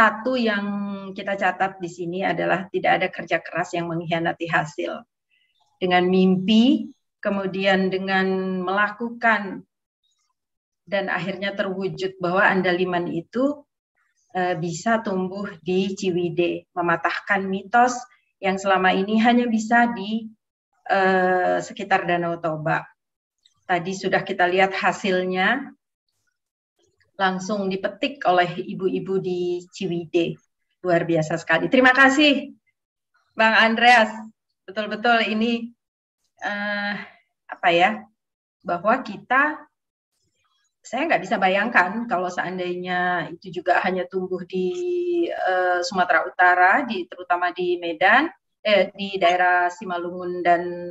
satu yang kita catat di sini adalah tidak ada kerja keras yang mengkhianati hasil. Dengan mimpi, kemudian dengan melakukan dan akhirnya terwujud bahwa Andaliman itu bisa tumbuh di Ciwidey, mematahkan mitos yang selama ini hanya bisa di sekitar Danau Toba. Tadi sudah kita lihat hasilnya langsung dipetik oleh ibu-ibu di Ciwidey. Luar biasa sekali. Terima kasih, Bang Andreas. Betul-betul ini bahwa saya nggak bisa bayangkan kalau seandainya itu juga hanya tumbuh di Sumatera Utara, terutama di Medan, di daerah Simalungun dan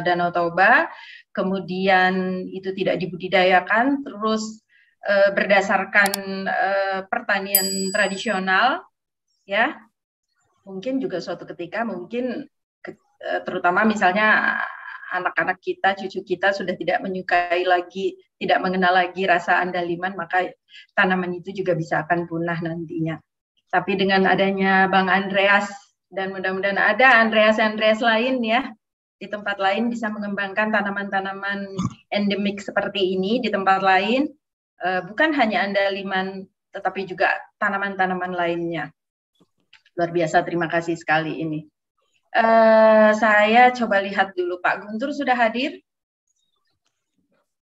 Danau Toba, kemudian itu tidak dibudidayakan, terus berdasarkan pertanian tradisional, ya, mungkin juga suatu ketika mungkin terutama misalnya anak-anak kita, cucu kita sudah tidak menyukai lagi, tidak mengenal lagi rasa andaliman, maka tanaman itu juga bisa akan punah nantinya. Tapi dengan adanya Bang Andreas, dan mudah-mudahan ada Andreas lain ya, di tempat lain bisa mengembangkan tanaman-tanaman endemik seperti ini di tempat lain, bukan hanya andaliman, tetapi juga tanaman-tanaman lainnya. Luar biasa, terima kasih sekali ini. Saya coba lihat dulu, Pak Guntur sudah hadir?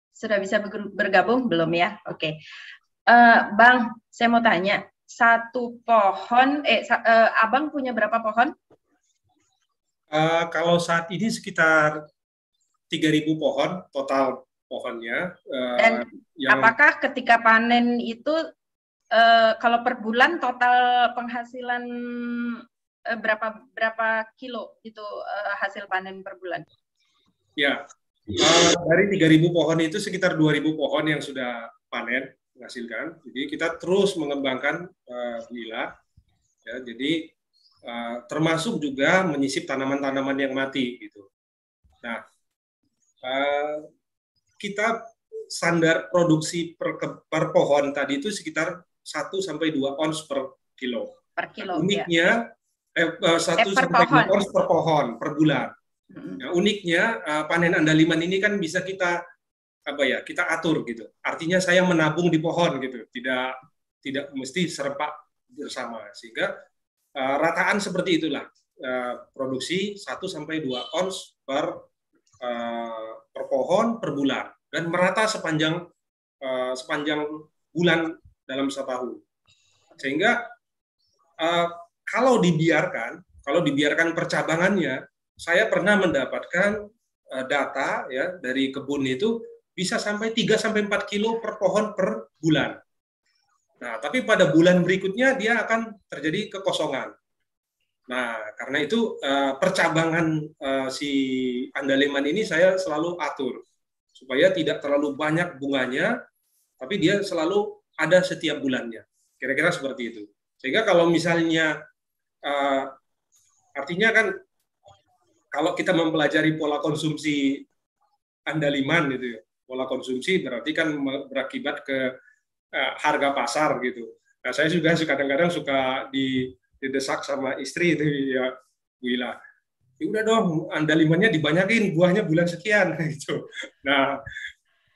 Sudah bisa bergabung? Belum ya? Oke. Bang, saya mau tanya, satu pohon, Abang punya berapa pohon? Kalau saat ini sekitar 3.000 pohon total pohonnya. Dan apakah ketika panen itu kalau per bulan total penghasilan berapa kilo itu hasil panen per bulan? Ya, dari 3.000 pohon itu sekitar 2.000 pohon yang sudah panen menghasilkan. Jadi kita terus mengembangkan Bu Ila. Ya, jadi termasuk juga menyisip tanaman-tanaman yang mati gitu. Nah, kita standar produksi per pohon tadi itu sekitar 1-2 ons per kilo. Per kilo. Uniknya 1-2 ons per pohon per bulan. Nah, uniknya panen andaliman ini kan bisa kita atur gitu. Artinya saya menabung di pohon gitu, tidak mesti serempak bersama, sehingga rataan seperti itulah, produksi 1-2 ons per pohon per bulan dan merata sepanjang bulan dalam setahun. Sehingga kalau dibiarkan percabangannya, saya pernah mendapatkan data ya dari kebun itu bisa sampai 3-4 kilo per pohon per bulan. Nah, tapi pada bulan berikutnya dia akan terjadi kekosongan. Nah, karena itu percabangan si andaliman ini saya selalu atur supaya tidak terlalu banyak bunganya, tapi dia selalu ada setiap bulannya. Kira-kira seperti itu. Sehingga kalau misalnya artinya kan kalau kita mempelajari pola konsumsi andaliman gitu ya, pola konsumsi berarti kan berakibat ke harga pasar gitu. Nah, saya juga kadang-kadang suka didesak sama istri itu ya, Bu Ila. Ya udah dong, andalimannya dibanyakin, buahnya bulan sekian gitu. Nah,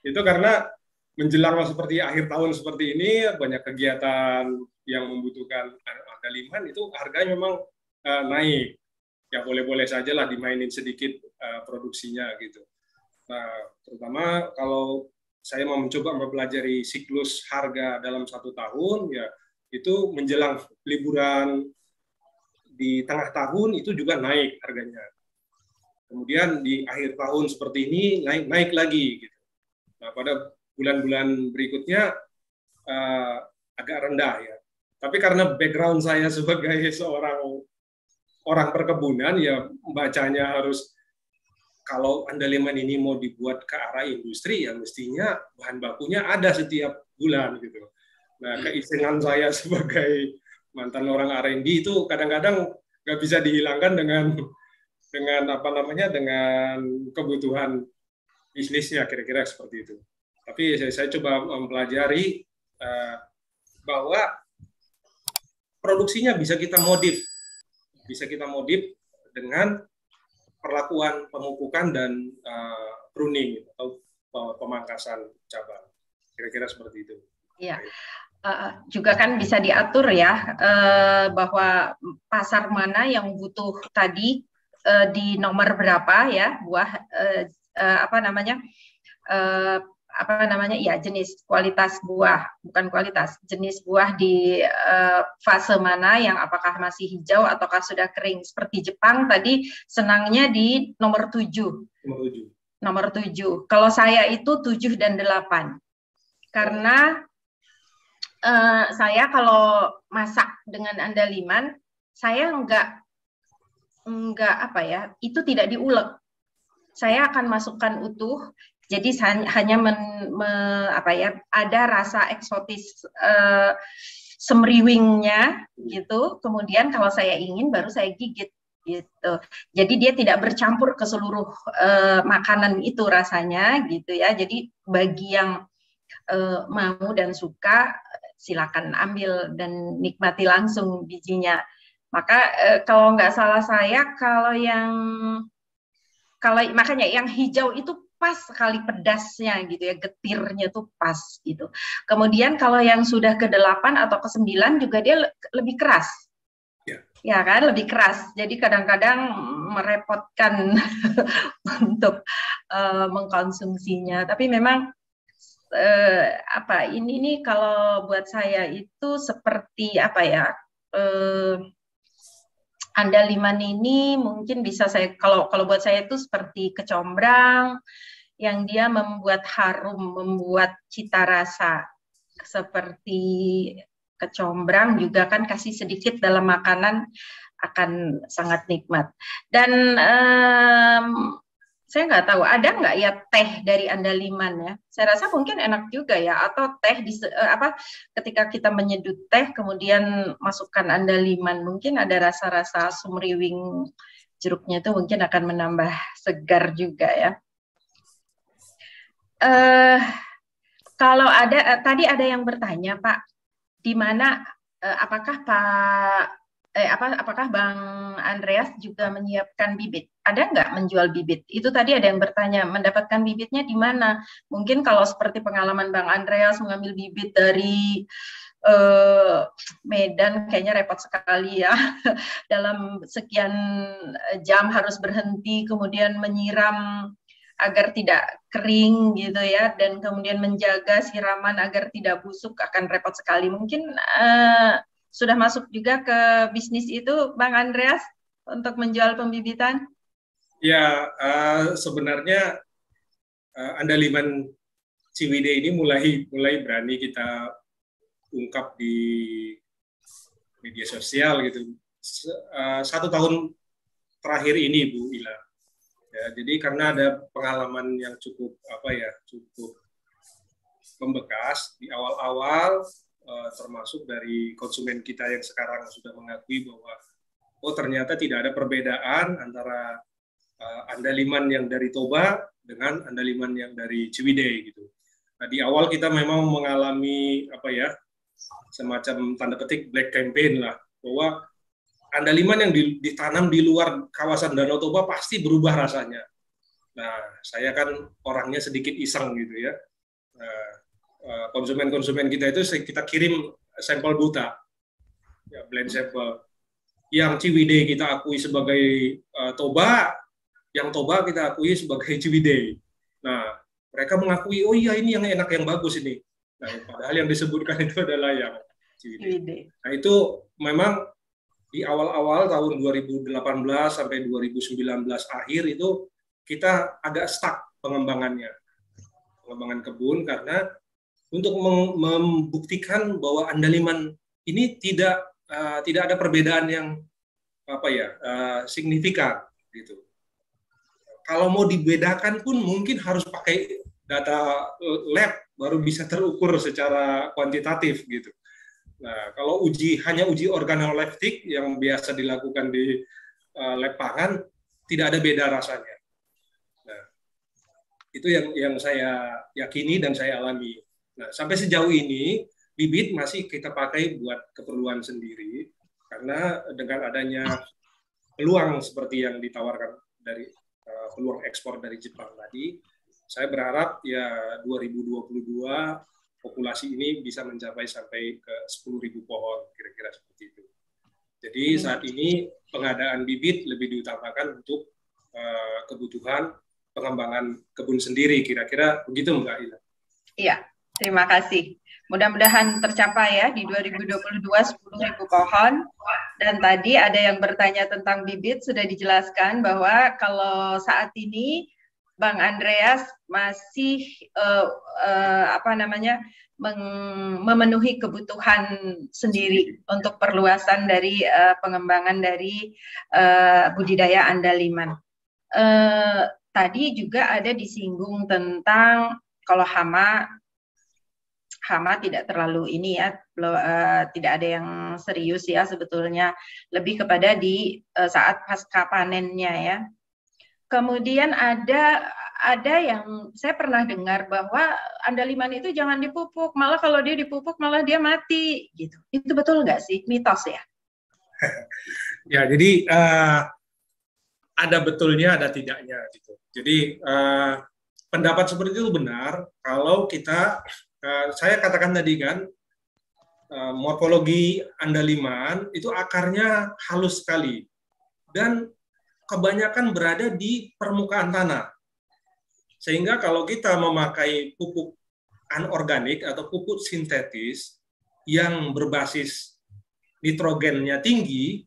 itu karena menjelang seperti akhir tahun seperti ini banyak kegiatan yang membutuhkan andaliman, itu harganya memang naik. Ya boleh-boleh saja lah dimainin sedikit produksinya gitu. Nah, terutama kalau saya mau mencoba mempelajari siklus harga dalam 1 tahun, ya itu menjelang liburan di tengah tahun itu juga naik harganya. Kemudian di akhir tahun seperti ini naik lagi gitu. Nah, pada bulan-bulan berikutnya agak rendah ya. Tapi karena background saya sebagai seorang orang perkebunan, ya bacanya harus kalau andaliman ini mau dibuat ke arah industri, ya mestinya bahan bakunya ada setiap bulan gitu. Nah, keisengan saya sebagai mantan orang R&D itu kadang-kadang nggak bisa dihilangkan dengan kebutuhan bisnisnya, kira-kira seperti itu. Tapi saya coba mempelajari bahwa produksinya bisa kita modif dengan perlakuan pemupukan dan pruning atau pemangkasan cabang. Kira-kira seperti itu. Iya. Juga kan bisa diatur ya, bahwa pasar mana yang butuh tadi di nomor berapa ya buah jenis kualitas buah, bukan kualitas, jenis buah di fase mana yang apakah masih hijau ataukah sudah kering. Seperti Jepang tadi senangnya di nomor 7. Nomor 7. Kalau saya itu 7 dan 8. Karena saya kalau masak dengan andaliman, saya itu tidak diulek. Saya akan masukkan utuh, jadi hanya ada rasa eksotis semriwingnya gitu. Kemudian kalau saya ingin baru saya gigit gitu. Jadi dia tidak bercampur ke seluruh makanan itu rasanya gitu ya. Jadi bagi yang mau dan suka silakan ambil dan nikmati langsung bijinya. Maka kalau nggak salah saya, makanya yang hijau itu pas sekali pedasnya gitu ya, getirnya tuh pas gitu. Kemudian kalau yang sudah ke-8 atau ke-9 juga dia lebih keras. Ya kan, lebih keras. Jadi kadang-kadang merepotkan untuk mengkonsumsinya. Tapi memang ini kalau buat saya itu seperti andaliman ini mungkin bisa saya kalau buat saya itu seperti kecombrang yang dia membuat harum, membuat cita rasa. Seperti kecombrang juga kan kasih sedikit dalam makanan akan sangat nikmat. Dan saya nggak tahu, ada nggak ya teh dari andaliman ya? Saya rasa mungkin enak juga ya, atau teh ketika kita menyeduh teh kemudian masukkan andaliman, mungkin ada rasa-rasa sumriwing jeruknya itu mungkin akan menambah segar juga ya. Kalau tadi ada yang bertanya Pak, di mana apakah Bang Andreas juga menyiapkan bibit? Ada nggak menjual bibit? Itu tadi ada yang bertanya, mendapatkan bibitnya di mana? Mungkin kalau seperti pengalaman Bang Andreas mengambil bibit dari Medan, kayaknya repot sekali ya. Dalam sekian jam harus berhenti, kemudian menyiram agar tidak kering gitu ya, dan kemudian menjaga siraman agar tidak busuk, akan repot sekali. Mungkin sudah masuk juga ke bisnis itu, Bang Andreas, untuk menjual pembibitan? Ya, sebenarnya andaliman Ciwidey ini mulai berani kita ungkap di media sosial gitu. 1 tahun terakhir ini, Bu Ila. Ya, jadi karena ada pengalaman yang cukup membekas di awal-awal, termasuk dari konsumen kita yang sekarang sudah mengakui bahwa ternyata tidak ada perbedaan antara andaliman yang dari Toba dengan andaliman yang dari Ciwidey gitu. Nah, di awal kita memang mengalami semacam tanda petik black campaign lah, bahwa andaliman yang ditanam di luar kawasan Danau Toba pasti berubah rasanya. Nah, saya kan orangnya sedikit iseng gitu ya. Konsumen-konsumen kita itu kita kirim sampel buta, ya, blend sampel. Yang Ciwidey kita akui sebagai Toba, yang Toba kita akui sebagai Ciwidey. Nah, mereka mengakui, oh iya ini yang enak, yang bagus ini. Nah, padahal yang disebutkan itu adalah yang Ciwidey. Nah, itu memang di awal-awal tahun 2018 sampai 2019 akhir itu kita agak stuck pengembangan kebun, karena untuk membuktikan bahwa andaliman ini tidak ada perbedaan yang signifikan gitu. Kalau mau dibedakan pun mungkin harus pakai data lab baru bisa terukur secara kuantitatif gitu. Nah, kalau hanya uji organoleptik yang biasa dilakukan di lab pangan, tidak ada beda rasanya. Nah, itu yang saya yakini dan saya alami. Nah, sampai sejauh ini bibit masih kita pakai buat keperluan sendiri. Karena dengan adanya peluang seperti yang ditawarkan dari peluang ekspor dari Jepang tadi, saya berharap ya 2022 populasi ini bisa mencapai sampai ke 10.000 pohon, kira-kira seperti itu. Jadi saat ini pengadaan bibit lebih diutamakan untuk kebutuhan pengembangan kebun sendiri, kira-kira begitu Mbak Ila. Iya, terima kasih. Mudah-mudahan tercapai ya di 2022 10.000 pohon. Dan tadi ada yang bertanya tentang bibit, sudah dijelaskan bahwa kalau saat ini Bang Andreas masih memenuhi kebutuhan sendiri untuk perluasan dari pengembangan dari budidaya andaliman. Tadi juga ada disinggung tentang kalau hama tidak terlalu ini ya, tidak ada yang serius ya sebetulnya, lebih kepada di saat pasca panennya ya. Kemudian ada yang saya pernah dengar bahwa andaliman itu jangan dipupuk, malah kalau dia dipupuk malah dia mati gitu. Itu betul nggak sih, mitos ya? Ya, jadi ada betulnya, ada tidaknya gitu. Jadi pendapat seperti itu benar kalau kita, saya katakan tadi kan, morfologi andaliman itu akarnya halus sekali dan kebanyakan berada di permukaan tanah. Sehingga kalau kita memakai pupuk anorganik atau pupuk sintetis yang berbasis nitrogennya tinggi,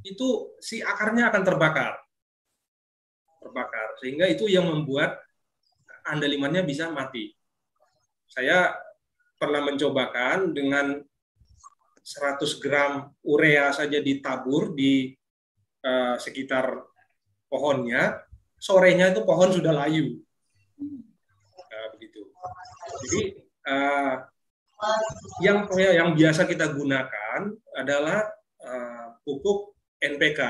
itu si akarnya akan terbakar. Sehingga itu yang membuat andalimannya bisa mati. Saya pernah mencobakan dengan 100 gram urea saja ditabur di sekitar pohonnya, sorenya itu pohon sudah layu. Begitu. Jadi yang biasa kita gunakan adalah pupuk NPK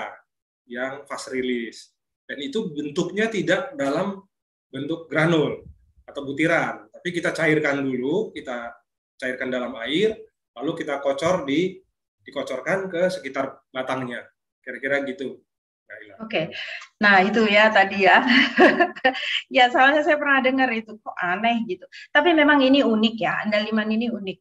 yang fast release. Dan itu bentuknya tidak dalam bentuk granul atau butiran, tapi kita cairkan dulu, kita cairkan dalam air, lalu kita dikocorkan ke sekitar batangnya. Kira-kira gitu. Oke, nah itu ya tadi ya. Ya soalnya saya pernah dengar itu, kok aneh gitu. Tapi memang ini unik ya, andaliman ini unik.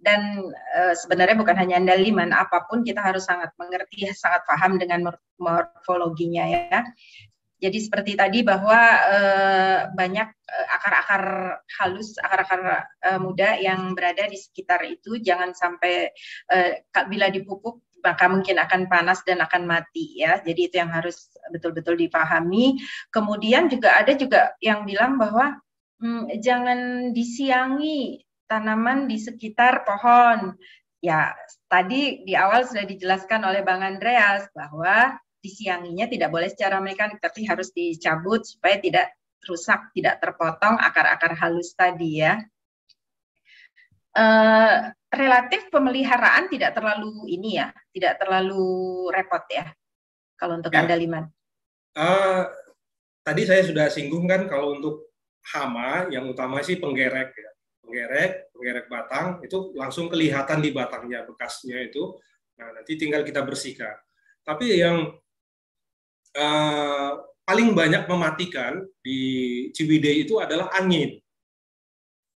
Dan sebenarnya bukan hanya andaliman, apapun kita harus sangat mengerti, sangat paham dengan morfologinya ya. Jadi seperti tadi bahwa banyak akar-akar halus, akar-akar muda yang berada di sekitar itu, jangan sampai bila dipupuk maka mungkin akan panas dan akan mati ya. Jadi itu yang harus betul-betul dipahami. Kemudian ada juga yang bilang bahwa jangan disiangi tanaman di sekitar pohon. Ya, tadi di awal sudah dijelaskan oleh Bang Andreas bahwa disianginya tidak boleh secara mekanik, tapi harus dicabut supaya tidak rusak, tidak terpotong akar-akar halus tadi ya. Relatif pemeliharaan tidak terlalu ini ya, tidak terlalu repot ya kalau untuk andaliman. Tadi saya sudah singgung kan kalau untuk hama yang utama sih penggerek ya. Penggerek batang itu langsung kelihatan di batangnya bekasnya itu. Nah, nanti tinggal kita bersihkan. Tapi yang paling banyak mematikan di Ciwidey itu adalah angin.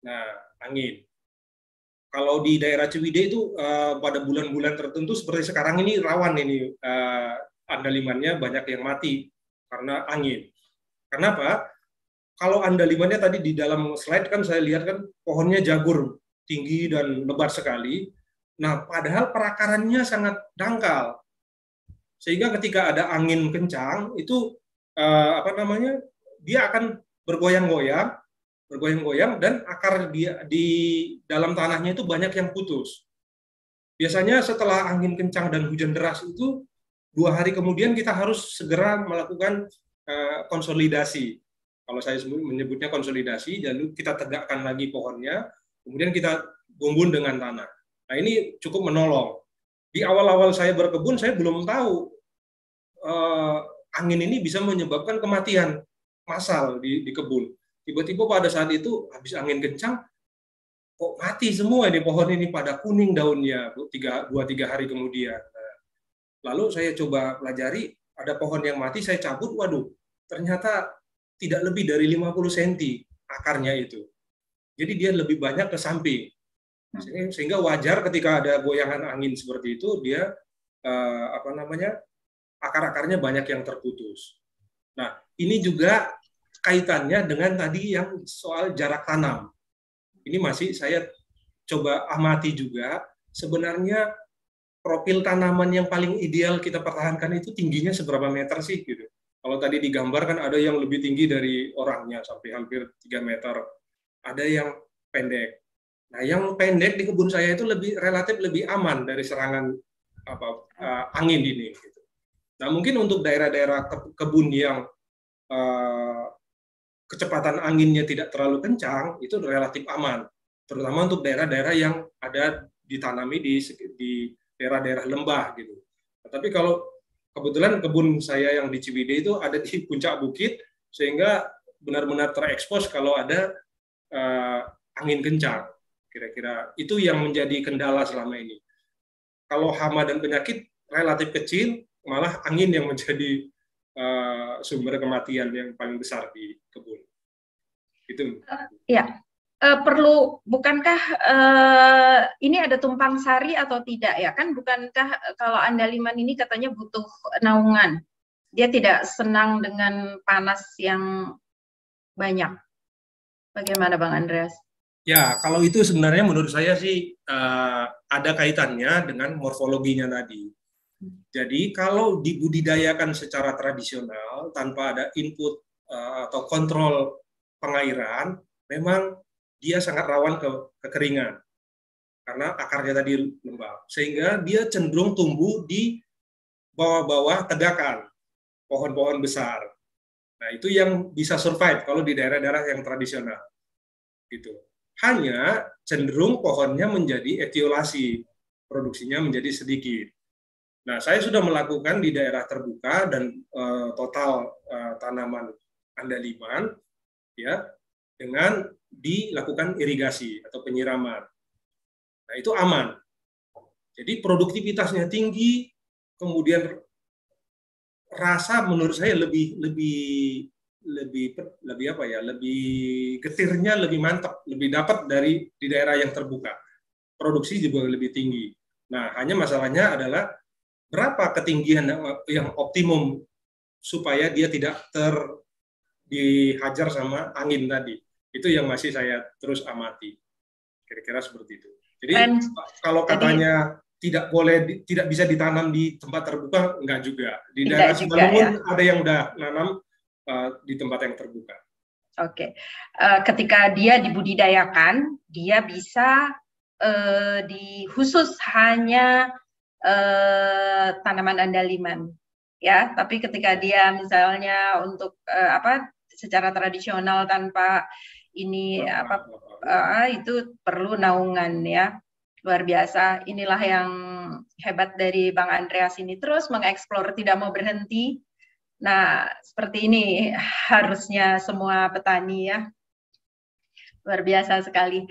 Nah, angin. Kalau di daerah Ciwidey itu pada bulan-bulan tertentu seperti sekarang ini rawan ini andalimannya banyak yang mati karena angin. Kenapa? Kalau andalimannya tadi di dalam slide kan saya lihat kan pohonnya jagur tinggi dan lebat sekali. Nah, padahal perakarannya sangat dangkal. Sehingga ketika ada angin kencang itu dia akan bergoyang-goyang dan akar di dalam tanahnya itu banyak yang putus. Biasanya setelah angin kencang dan hujan deras itu 2 hari kemudian kita harus segera melakukan konsolidasi. Kalau saya menyebutnya konsolidasi, lalu kita tegakkan lagi pohonnya, kemudian kita bumbun dengan tanah. Nah, ini cukup menolong. Di awal-awal saya berkebun, saya belum tahu angin ini bisa menyebabkan kematian massal di kebun. Tiba-tiba pada saat itu, habis angin kencang, kok mati semua ini pohon ini pada kuning daunnya 2-3 hari kemudian. Nah, Lalu saya coba pelajari, ada pohon yang mati, saya cabut, waduh, ternyata tidak lebih dari 50 cm akarnya itu. Jadi dia lebih banyak ke samping. Sehingga wajar ketika ada goyangan angin seperti itu, dia akar-akarnya banyak yang terputus. Nah, ini juga kaitannya dengan tadi yang soal jarak tanam. Ini masih saya coba amati juga, sebenarnya profil tanaman yang paling ideal kita pertahankan itu tingginya seberapa meter sih gitu. Kalau tadi digambarkan ada yang lebih tinggi dari orangnya sampai hampir 3 meter. Ada yang pendek. Nah, yang pendek di kebun saya itu relatif lebih aman dari serangan angin ini gitu. Nah, mungkin untuk daerah-daerah kebun yang kecepatan anginnya tidak terlalu kencang, itu relatif aman. Terutama untuk daerah-daerah yang ada ditanami di daerah-daerah lembah gitu. Nah, tapi kalau kebetulan kebun saya yang di Ciwidey itu ada di puncak bukit, sehingga benar-benar terekspos kalau ada angin kencang. Kira-kira itu yang menjadi kendala selama ini. Kalau hama dan penyakit relatif kecil, malah angin yang menjadi sumber kematian yang paling besar di kebun. Itu. Ya, bukankah ini ada tumpang sari atau tidak ya? Kan bukankah kalau andaliman ini katanya butuh naungan? Dia tidak senang dengan panas yang banyak. Bagaimana Bang Andreas? Ya, kalau itu sebenarnya menurut saya sih ada kaitannya dengan morfologinya tadi. Jadi kalau dibudidayakan secara tradisional tanpa ada input atau kontrol pengairan, memang dia sangat rawan ke kekeringan karena akarnya tadi lembab, sehingga dia cenderung tumbuh di bawah-bawah tegakan pohon-pohon besar. Nah, itu yang bisa survive kalau di daerah-daerah yang tradisional. Gitu. Hanya cenderung pohonnya menjadi etiolasi, produksinya menjadi sedikit. Nah, saya sudah melakukan di daerah terbuka dan total tanaman andaliman, ya, dengan dilakukan irigasi atau penyiraman. Nah, itu aman. Jadi produktivitasnya tinggi, kemudian rasa menurut saya lebih getirnya lebih mantap, lebih dapat dari di daerah yang terbuka. Produksi juga lebih tinggi. Nah, hanya masalahnya adalah berapa ketinggian yang optimum supaya dia tidak dihajar sama angin tadi. Itu yang masih saya terus amati. Kira-kira seperti itu. Jadi kalau katanya tidak bisa ditanam di tempat terbuka, enggak juga. Di daerah Simalungun ada yang udah nanam di tempat yang terbuka. Oke. Ketika dia dibudidayakan, dia bisa khusus hanya tanaman andaliman, ya. Tapi ketika dia misalnya untuk secara tradisional tanpa ini itu perlu naungan, ya. Luar biasa. Inilah yang hebat dari Bang Andreas ini, terus mengeksplor, tidak mau berhenti. Nah, seperti ini harusnya semua petani, ya. Luar biasa sekali.